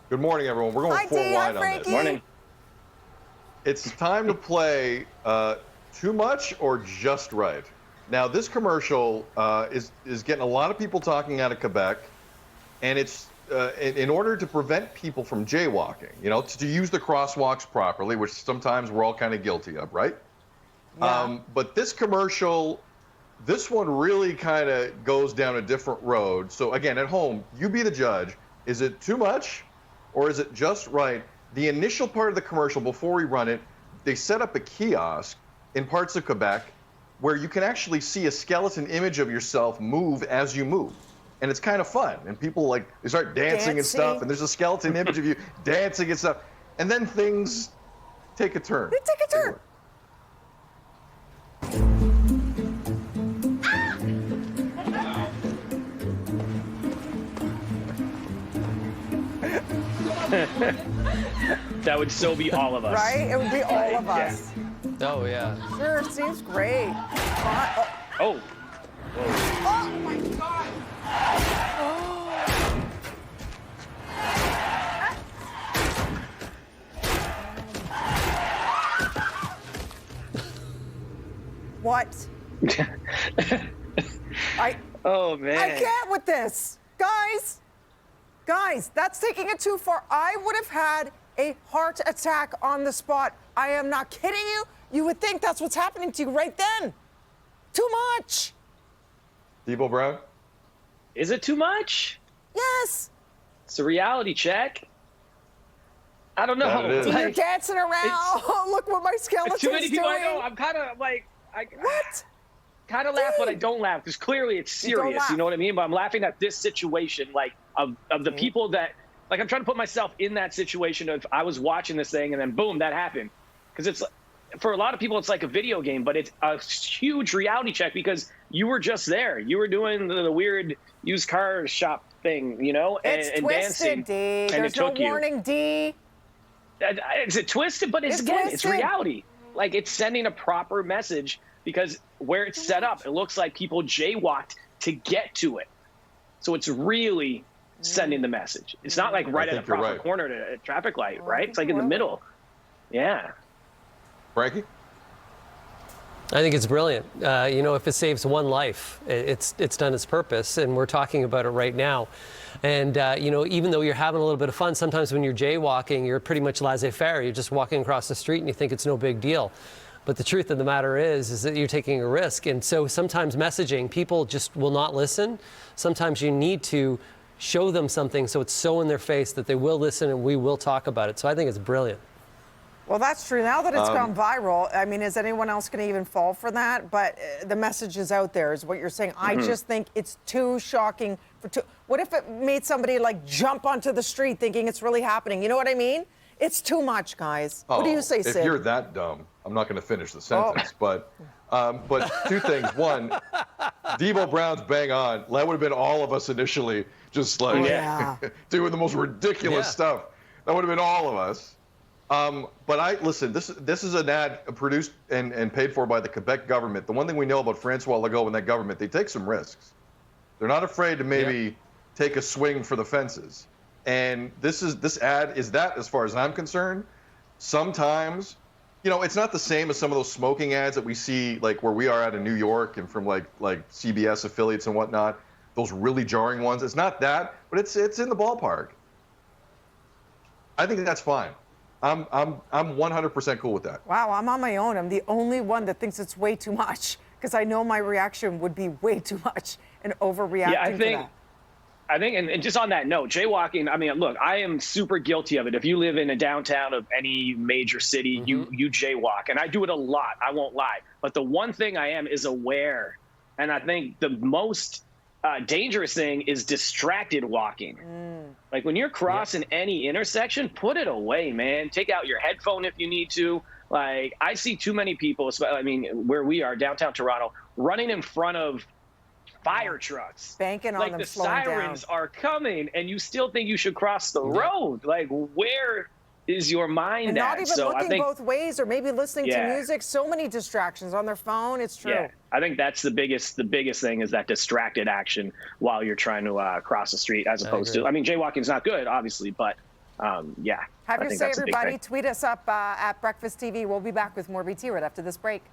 Good morning, everyone. We're going Hi, full Dee. Hi, wide on Frankie. this. Morning. It's time to play Too Much or Just Right. Now, this commercial is getting a lot of people talking out of Quebec, and it's in order to prevent people from jaywalking, you know, to use the crosswalks properly, which sometimes we're all kind of guilty of, right? Yeah. But this commercial, this one really kind of goes down a different road. So again, at home, you be the judge. Is it too much or is it just right? The initial part of the commercial, before we run it, they set up a kiosk in parts of Quebec where you can actually see a skeleton image of yourself move as you move. And it's kind of fun. And people they start dancing and stuff, and there's a skeleton image of you dancing and stuff. And then things take a turn. They take a turn. That would so be all of us. Right? It would be all of us. Oh, yeah. Sure, seems great. Oh. Oh my God. What? Oh, man. I can't with this. Guys, that's taking it too far. I would have had a heart attack on the spot. I am not kidding you. You would think that's what's happening to you right then. Too much. Devo Brown? Is it too much? Yes. It's a reality check. I don't know. That it is. You're dancing around. Look what my skeleton's Too many people doing. I know. I'm kind of What? kind of laugh, but I don't laugh because clearly it's You don't serious. laugh. You know what I mean? But I'm laughing at this situation, of the people that, I'm trying to put myself in that situation of I was watching this thing and then boom, that happened. Because it's, for a lot of people, it's like a video game, but it's a huge reality check because you were just there. You were doing the weird used car shop thing, you know, It's and twisted, dancing. D. And There's it no took you. warning, D. Is it twisted? But it's twisted. reality. Like, it's sending a proper message because where it's set up, it looks like people jaywalked to get to it. So it's really sending the message. It's not like right at a proper corner to a traffic light, right? It's like in the middle. Yeah. Frankie? I think it's brilliant. You know, if it saves one life, it's done its purpose, and we're talking about it right now. And, you know, even though you're having a little bit of fun, sometimes when you're jaywalking, you're pretty much laissez-faire. You're just walking across the street and you think it's no big deal. But the truth of the matter is that you're taking a risk. And so sometimes messaging, people just will not listen. Sometimes you need to show them something so it's so in their face that they will listen and we will talk about it. So I think it's brilliant. Well, that's true. Now that it's gone viral, I mean, is anyone else going to even fall for that? But the message is out there, is what you're saying. I just think it's too shocking. What if it made somebody jump onto the street thinking it's really happening? You know what I mean? It's too much, guys. What do you say, Sid? If you're that dumb, I'm not going to finish the sentence. But two things. One, Devo Brown's bang on. That would have been all of us initially, just doing the most ridiculous stuff. That would have been all of us. But listen, this is an ad produced and paid for by the Quebec government. The one thing we know about Francois Legault and that government, they take some risks. They're not afraid to maybe take a swing for the fences. And this ad is that, as far as I'm concerned. Sometimes, you know, it's not the same as some of those smoking ads that we see, like where we are at in New York and from like CBS affiliates and whatnot. Those really jarring ones. It's not that, but it's in the ballpark. I think that's fine. I'm 100% cool with that. Wow, I'm on my own. I'm the only one that thinks it's way too much because I know my reaction would be way too much and overreacting to that. I think, and just on that note, jaywalking, I mean, look, I am super guilty of it. If you live in a downtown of any major city, you jaywalk. And I do it a lot. I won't lie. But the one thing I am is aware. And I think the most dangerous thing is distracted walking. Like when you're crossing any intersection, put it away, man. Take out your headphone if you need to. Like, I see too many people, I mean, where we are, downtown Toronto, running in front of fire trucks, banking on them, the slowing sirens down. are coming and you still think you should cross the road. Like, where is your mind and not at? even looking both ways or maybe listening to music. So many distractions on their phone. It's true. Yeah, I think that's the biggest thing is that distracted action while you're trying to cross the street, as opposed to, I mean, jaywalking is not good, obviously, but Yeah. Have I your think say, that's a big everybody. thing. Tweet us up at Breakfast TV. We'll be back with more BT right after this break.